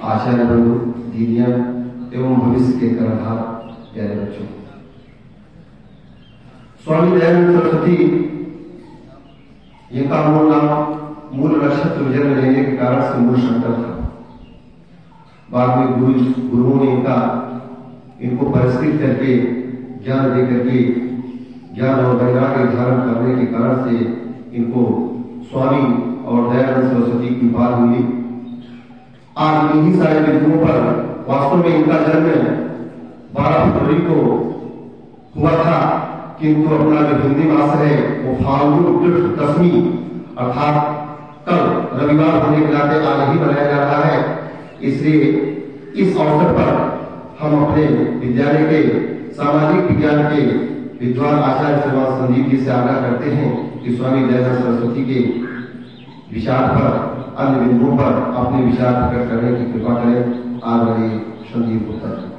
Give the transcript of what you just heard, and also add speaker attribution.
Speaker 1: आचार्य बंधु, दीदियां एवं भविष्य के कर्णधार प्यारे बच्चों, स्वामी दयानंद सरस्वती इनका मूल नाम मूल नक्षत्र जन्म लेने के कारण से मूल शंकर था। बाद में गुरुओं ने इनको परिष्कृत करके ज्ञान देकर के ज्ञान और वैराग्य धारण करने के कारण से इनको स्वामी और दयानंद सरस्वती की उपाधि मिली। आज इन्हीं सारे बिंदुओं पर वास्तव में इनका जन्म 12 फरवरी को हुआ था, किंतु अपना जो हिंदी मास है वो फाल्गुन कृष्ण दशमी अर्थात कल रविवार होने के नाते आज ही मनाया जा रहा है। इसलिए इस अवसर पर हम अपने विद्यालय के सामाजिक विज्ञान के विद्वान आचार्य श्रीमान संदीप जी से आग्रह करते हैं कि स्वामी दयानंद सरस्वती के विचार पर अन्य बिंदुओं पर अपने विचार प्रकट करने की कृपा करें। आदरणीय संदीप गुप्ता जी।